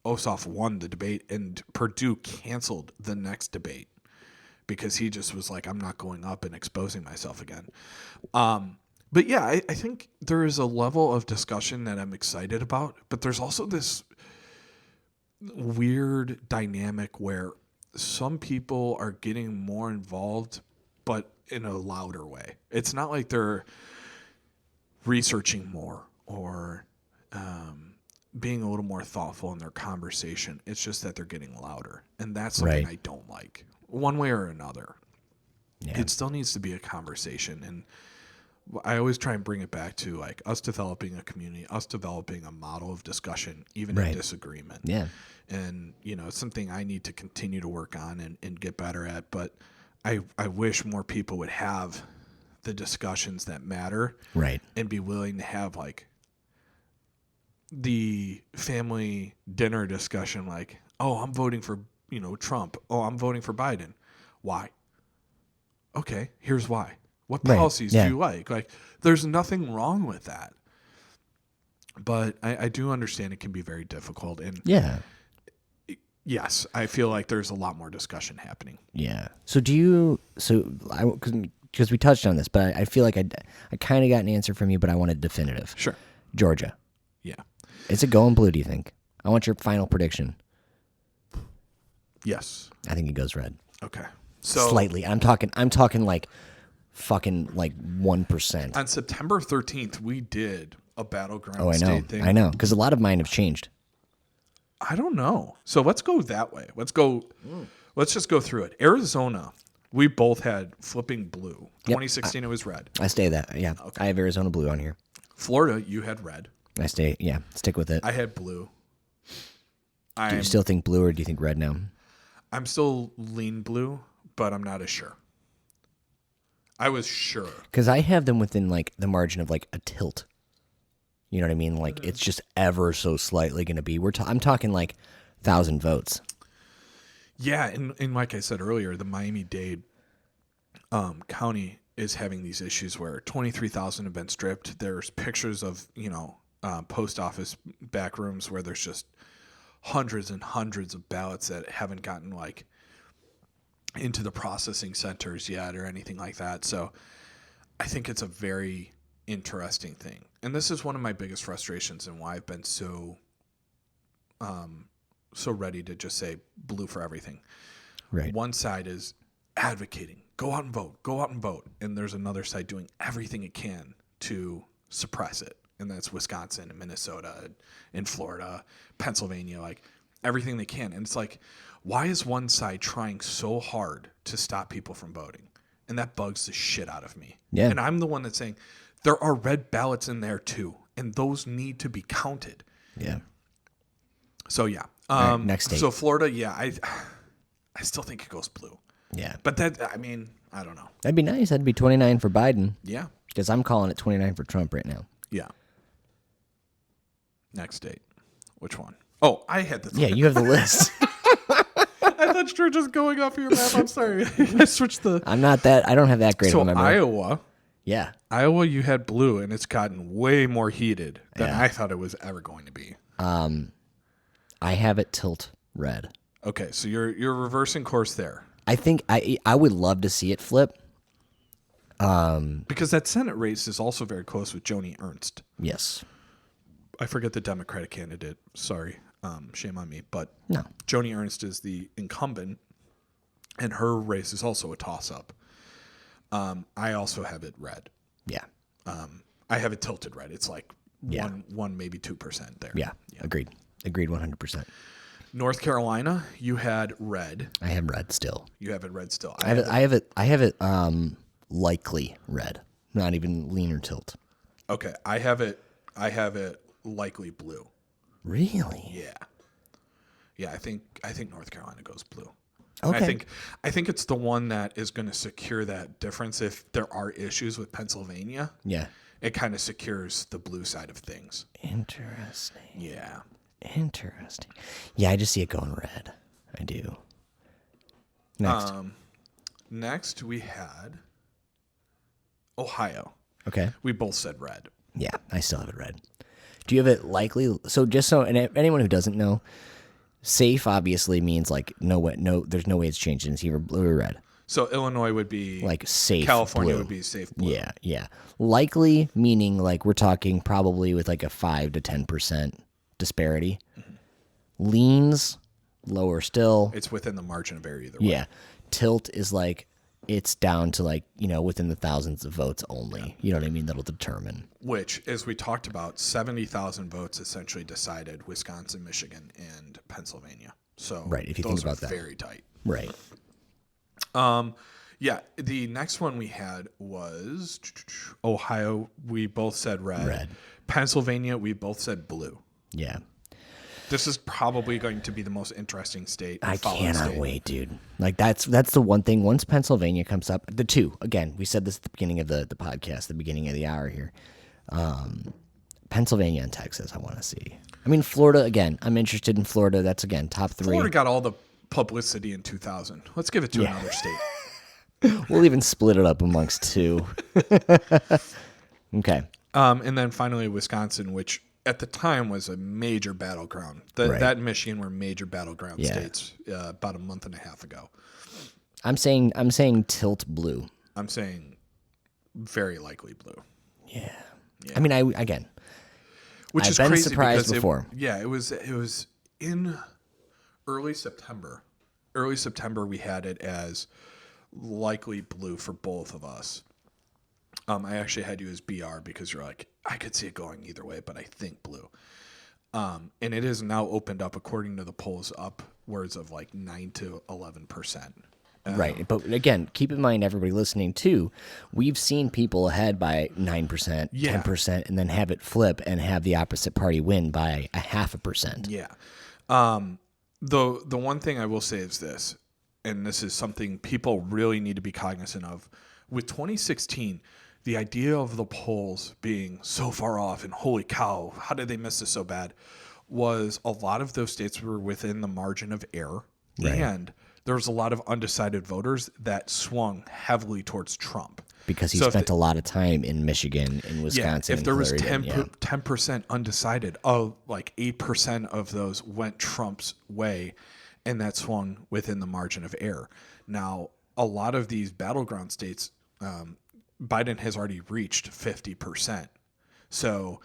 Ossoff won the debate, and Purdue canceled the next debate because he just was like, I'm not going up and exposing myself again. But yeah, I think there is a level of discussion that I'm excited about, but there's also this weird dynamic where some people are getting more involved, but in a louder way. It's not like they're researching more or being a little more thoughtful in their conversation. It's just that they're getting louder, and that's something I don't like. One way or another. Yeah. It still needs to be a conversation, and I always try and bring it back to like us developing a community, us developing a model of discussion, even in disagreement. Yeah. And, it's something I need to continue to work on and get better at, but I wish more people would have the discussions that matter. Right. And be willing to have like the family dinner discussion like, oh, I'm voting for Trump. Oh, I'm voting for Biden. Why? Okay, here's why. What policies do you like? Like, there's nothing wrong with that. But I do understand it can be very difficult. And yes, I feel like there's a lot more discussion happening. Yeah. So because we touched on this, but I feel like I kind of got an answer from you, but I wanted definitive. Sure. Georgia. Yeah. Is it going blue, do you think? I want your final prediction. Yes. I think it goes red. Okay. So slightly. I'm talking like fucking like 1%. On September 13th, we did a battleground state thing. I know, because a lot of mine have changed. I don't know. So let's go that way. Let's just go through it. Arizona, we both had flipping blue. 2016, it was red. I stay that. Yeah. Okay. I have Arizona blue on here. Florida, you had red. I stay. Yeah. Stick with it. I had blue. Do you still think blue or do you think red now? I'm still lean blue, but I'm not as sure. I was sure. Because I have them within like the margin of like a tilt. You know what I mean? Like it's just ever so slightly going to be. I'm talking like 1,000 votes. Yeah, and like I said earlier, the Miami-Dade county is having these issues where 23,000 have been stripped. There's pictures of, post office back rooms where there's just hundreds and hundreds of ballots that haven't gotten like into the processing centers yet or anything like that. So I think it's a very interesting thing. And this is one of my biggest frustrations and why I've been so ready to just say blue for everything. Right. One side is advocating, go out and vote. And there's another side doing everything it can to suppress it. And that's Wisconsin and Minnesota and Florida, Pennsylvania, like everything they can. And it's like, why is one side trying so hard to stop people from voting? And that bugs the shit out of me. Yeah. And I'm the one that's saying there are red ballots in there too. And those need to be counted. Yeah. So yeah. All right, next state. So Florida, yeah, I still think it goes blue. Yeah. But I don't know. That'd be nice. That'd be 29 for Biden. Yeah. Because I'm calling it 29 for Trump right now. Yeah. Next state. Which one? Oh, I had the Yeah, you have the list. I thought you were just going off your map. I'm sorry. I switched the. I don't have that great So of a memory. Iowa. Yeah. Iowa, you had blue, and it's gotten way more heated than Yeah. I thought it was ever going to be. I have it tilt red. Okay, so you're reversing course there. I think I would love to see it flip. Because that Senate race is also very close with Joni Ernst. Yes. I forget the Democratic candidate. Sorry. Shame on me. But No. Joni Ernst is the incumbent, and her race is also a toss-up. I also have it red. Yeah. I have it tilted red. It's like Yeah. one maybe 2% there. Yeah. Agreed 100%. North Carolina, you had red. I have red still. You have it red still. I have it likely red. Not even lean or tilt. Okay, I have it likely blue. Really? Yeah. Yeah, I think North Carolina goes blue. Okay. And I think it's the one that is going to secure that difference if there are issues with Pennsylvania. Yeah. It kind of secures the blue side of things. Interesting. Yeah. Interesting. Yeah, I just see it going red. I do. Next. Next we had Ohio. Okay. We both said red. Yeah, I still have it red. Do you have it likely? So just so, and anyone who doesn't know, safe obviously means like there's no way it's changing. It's either blue or red. So Illinois would be Like safe. California blue. would be safe blue. Yeah, yeah. Likely meaning like we're talking probably with like a 5 to 10% disparity. Mm-hmm. Leans lower still. It's within the margin of error either way. Yeah. Tilt is like it's down to like, within the thousands of votes only. Yeah. You know what I mean? That'll determine. Which, as we talked about, 70,000 votes essentially decided Wisconsin, Michigan, and Pennsylvania. So right, if you those think about are that. very tight. Right. Yeah, the next one we had was Ohio. We both said red. Red. Pennsylvania, we both said blue. Yeah. This is probably going to be the most interesting state. I cannot state. wait, dude. Like that's the one thing. Once Pennsylvania comes up, the two again. We said this at the beginning of the podcast, the beginning of the hour here. Pennsylvania and Texas, I want to see. I mean, Florida again. I'm interested in Florida. That's again top 3. Florida got all the publicity in 2000. Let's give it to another state. We'll even split it up amongst 2. Okay. And then finally Wisconsin, which at the time was a major battleground. That and Michigan were major battleground states about a month and a half ago. I'm saying tilt blue. I'm saying very likely blue. Yeah. I mean, Which I've is been crazy surprised because before. It was in early September. Early September we had it as likely blue for both of us. I actually had you as BR because you're like, I could see it going either way, but I think blue. And it is now opened up, according to the polls, upwards of like 9 to 11%. Right. But again, keep in mind, everybody listening too, we've seen people ahead by 9%, 10%, and then have it flip and have the opposite party win by 0.5%. Yeah. The one thing I will say is this, and this is something people really need to be cognizant of. With 2016, the idea of the polls being so far off and holy cow, how did they miss this so bad, was a lot of those states were within the margin of error. Right. And there was a lot of undecided voters that swung heavily towards Trump. Because he So if spent the- a lot of time in Michigan, in Wisconsin. if there was and Clarendon, 10% undecided, like 8% of those went Trump's way, and that swung within the margin of error. Now, a lot of these battleground states, Biden has already reached 50%. So,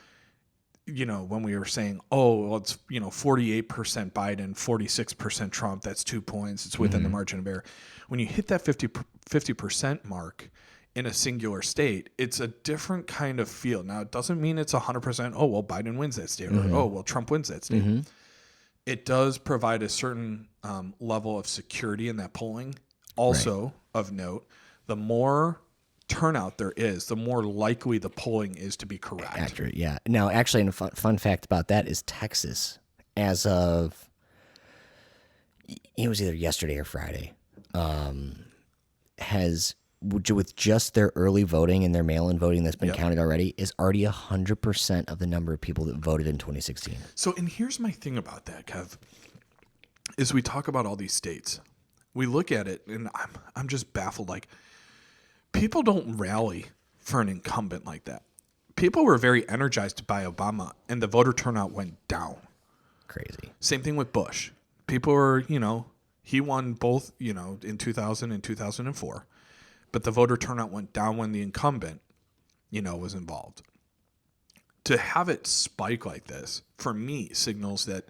when we were saying, it's 48% Biden, 46% Trump, that's 2 points. It's within the margin of error. When you hit that 50% mark in a singular state, it's a different kind of feel. Now, it doesn't mean it's 100%, Biden wins that state, or, Trump wins that state. It does provide a certain level of security in that polling. Also, of note, the more turnout there is, the more likely the polling is to be correct. accurate, yeah. Now, actually, a fun fact about that is Texas, as of, it was either yesterday or Friday, has, with just their early voting and their mail-in voting that's been counted already, is already 100% of the number of people that voted in 2016. So, and here's my thing about that, Kev, is we talk about all these states. We look at it, and I'm just baffled. Like, people don't rally for an incumbent like that. People were very energized by Obama, and the voter turnout went down. Crazy. Same thing with Bush. People were, he won both, in 2000 and 2004. But the voter turnout went down when the incumbent, was involved. To have it spike like this, for me, signals that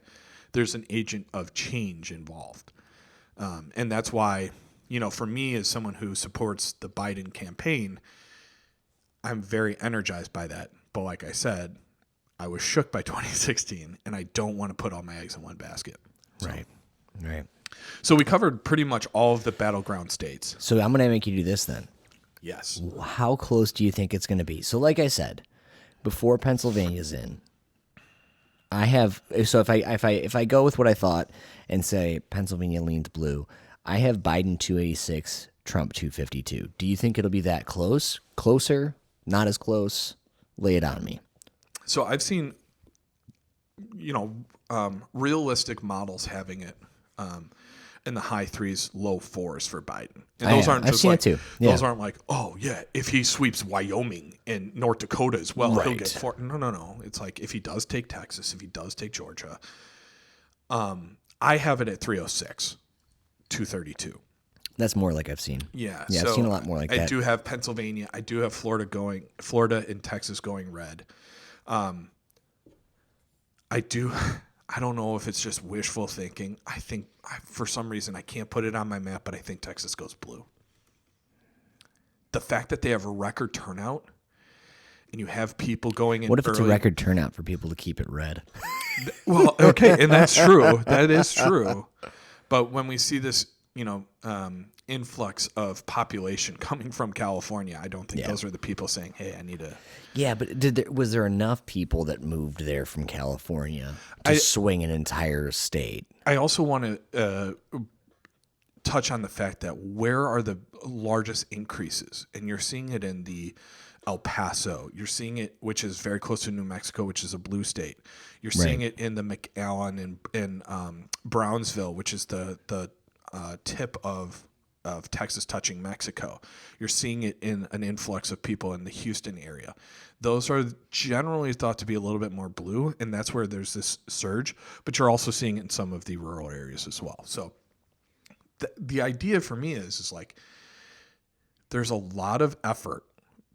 there's an agent of change involved. And that's why, for me, as someone who supports the Biden campaign, I'm very energized by that. But like I said, I was shook by 2016, and I don't want to put all my eggs in one basket. So. Right. So we covered pretty much all of the battleground states. So I'm going to make you do this then. Yes. How close do you think it's going to be? So like I said, before Pennsylvania's in, if I go with what I thought and say Pennsylvania leans blue, I have Biden 286, Trump 252. Do you think it'll be that close? Closer? Not as close? Lay it on me. So I've seen, realistic models having it in the high 3s, low 4s for Biden. And those aren't I've just seen like, it too. Yeah. Those aren't like, if he sweeps Wyoming and North Dakota as well, he'll Right. get 4. No. It's like if he does take Texas, if he does take Georgia, I have it at 306, 232. That's more like I've seen. Yeah, Yeah, so I've seen a lot more like that. I do have Pennsylvania. I do have Florida and Texas going red. I don't know if it's just wishful thinking. I think for some reason I can't put it on my map, but I think Texas goes blue. The fact that they have a record turnout and you have people going in. What if it's a early- record turnout for people to keep it red? Well, okay, and that's true. That is true. But when we see this, influx of population coming from California, I don't think those are the people saying, "Hey, I need to." Yeah, but was there enough people that moved there from California to swing an entire state? I also want to touch on the fact that where are the largest increases, and you're seeing it in the El Paso. You're seeing it, which is very close to New Mexico, which is a blue state. You're seeing it in the McAllen and in Brownsville, which is the tip of Texas touching Mexico. You're seeing it in an influx of people in the Houston area. Those are generally thought to be a little bit more blue, and that's where there's this surge. But you're also seeing it in some of the rural areas as well. So the idea for me is like there's a lot of effort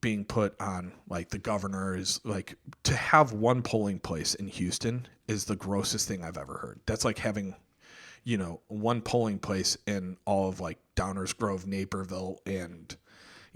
being put on, like the governor is like, to have one polling place in Houston is the grossest thing I've ever heard. That's like having, one polling place in all of like Downers Grove, Naperville, and,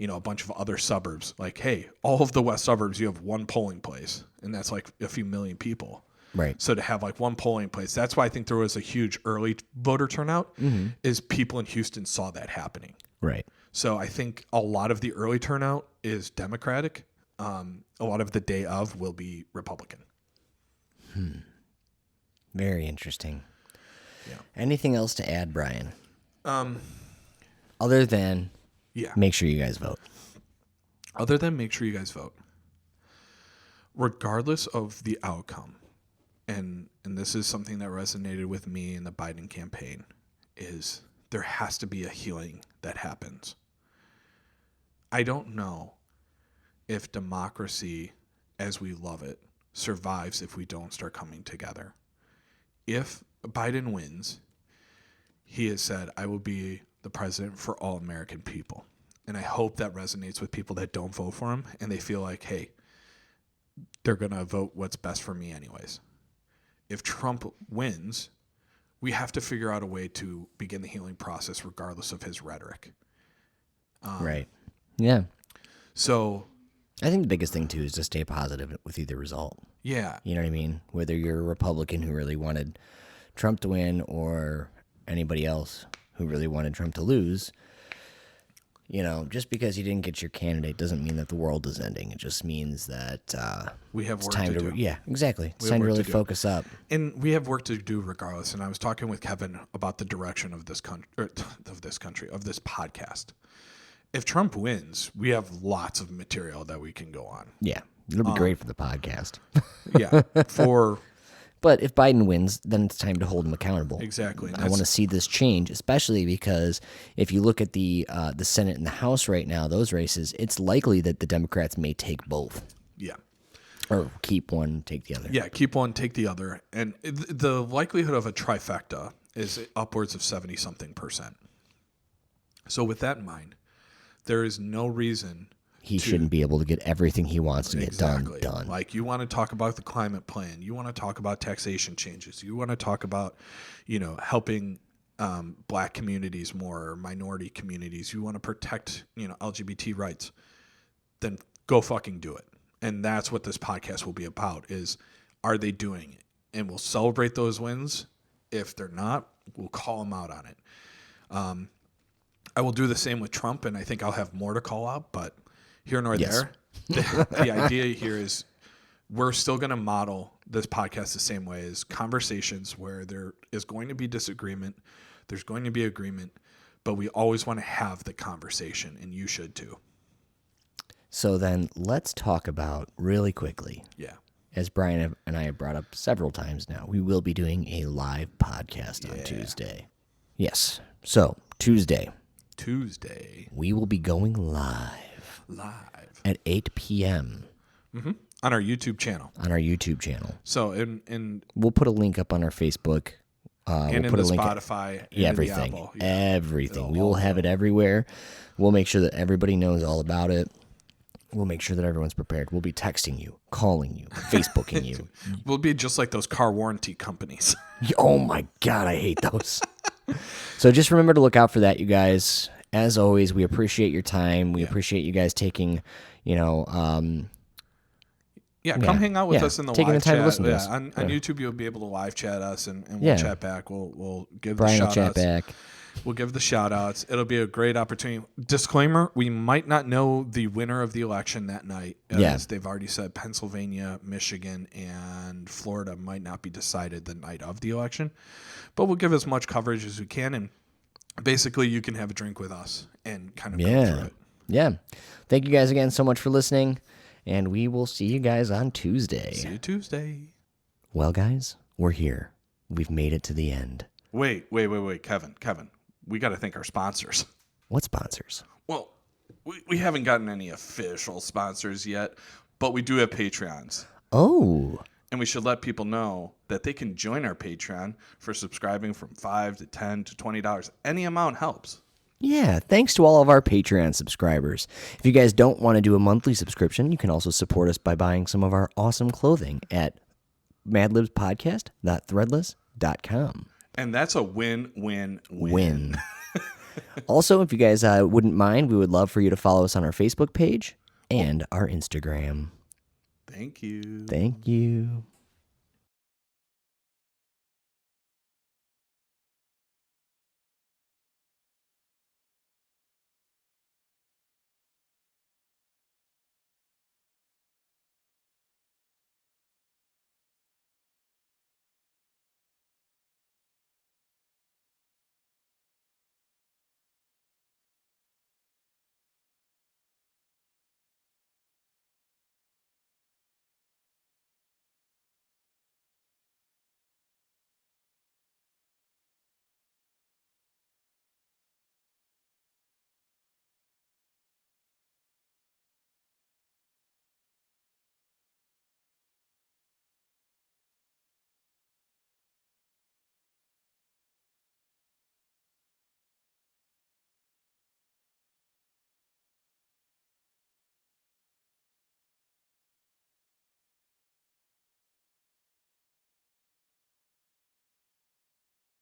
a bunch of other suburbs. Like, hey, all of the west suburbs, you have one polling place, and that's like a few million people. Right. So to have like one polling place, that's why I think there was a huge early voter turnout, is people in Houston saw that happening. Right. So I think a lot of the early turnout is Democratic. A lot of the day of will be Republican. Very interesting. Yeah. Anything else to add, Brian? Other than make sure you guys vote. Other than make sure you guys vote. Regardless of the outcome, and this is something that resonated with me in the Biden campaign, is there has to be a healing that happens. I don't know if democracy as we love it survives if we don't start coming together. If Biden wins, he has said, I will be the president for all American people. And I hope that resonates with people that don't vote for him and they feel like, hey, they're going to vote what's best for me anyways. If Trump wins, we have to figure out a way to begin the healing process regardless of his rhetoric. Right. Yeah. So I think the biggest thing, too, is to stay positive with either result. yeah, You know what I mean? Whether you're a Republican who really wanted Trump to win or anybody else who really wanted Trump to lose, you know, just because you didn't get your candidate doesn't mean that the world is ending. It just means that we have it's work time to do. yeah, exactly. It's We have time to work really to do. focus up. And we have work to do regardless. And I was talking with Kevin about the direction of this country, of this podcast. If Trump wins, we have lots of material that we can go on. Yeah, it'll be great for the podcast. Yeah, for But if Biden wins, then it's time to hold him accountable. exactly. And I want to see this change, especially because if you look at the Senate and the House right now, those races, it's likely that the Democrats may take both yeah. or keep one, take the other. Yeah, keep one, take the other. And the likelihood of a trifecta is upwards of 70-something%. So with that in mind, there is no reason He shouldn't be able to get everything he wants to get exactly done. Like you want to talk about the climate plan, you want to talk about taxation changes, you want to talk about, helping black communities more, or minority communities, you want to protect, LGBT rights, then go fucking do it. And that's what this podcast will be about is, are they doing it? And we'll celebrate those wins. If they're not, we'll call them out on it. I will do the same with Trump, and I think I'll have more to call out, but here nor Yes. there. The idea here is we're still going to model this podcast the same way as conversations where there is going to be disagreement, there's going to be agreement, but we always want to have the conversation, and you should too. So then let's talk about really quickly, Yeah. as Brian and I have brought up several times now, we will be doing a live podcast on Tuesday. Yes. So Tuesday, we will be going live at 8 p.m. On our YouTube channel. on our YouTube channel. So in We'll put a link up on our Facebook. and We'll in put the a link Spotify, and Yeah, in the everything. Apple. Yeah. Everything. It'll We will all have go. it everywhere. We'll make sure that everybody knows all about it. We'll make sure that everyone's prepared. We'll be texting you, calling you, Facebooking you. We'll be just like those car warranty companies. Oh my God, I hate those. So just remember to look out for that, you guys. As always, we appreciate your time. We appreciate you guys taking, Come Yeah. hang out with Yeah. us in the Taking the live time to chat. listen to us. On Yeah. YouTube, you'll be able to live chat us, and we'll Yeah. chat back. We'll give Brian the will shout chat outs. back. We'll give the shout outs. It'll be a great opportunity. Disclaimer, we might not know the winner of the election that night. Yeah. As they've already said, Pennsylvania, Michigan, and Florida might not be decided the night of the election. But we'll give as much coverage as we can, and basically you can have a drink with us and kind of go through it. Yeah. Thank you guys again so much for listening, and we will see you guys on Tuesday. See you Tuesday. Well, guys, we're here. We've made it to the end. Wait, Kevin. We got to thank our sponsors. What sponsors? Well, we haven't gotten any official sponsors yet, but we do have Patreons. Oh, And we should let people know that they can join our Patreon for subscribing from $5 to $10 to $20. Any amount helps. yeah. Thanks to all of our Patreon subscribers. If you guys don't want to do a monthly subscription, you can also support us by buying some of our awesome clothing at madlibspodcast.threadless.com. And that's a win-win-win. Win. Also, if you guys wouldn't mind, we would love for you to follow us on our Facebook page and our Instagram. Thank you. Thank you.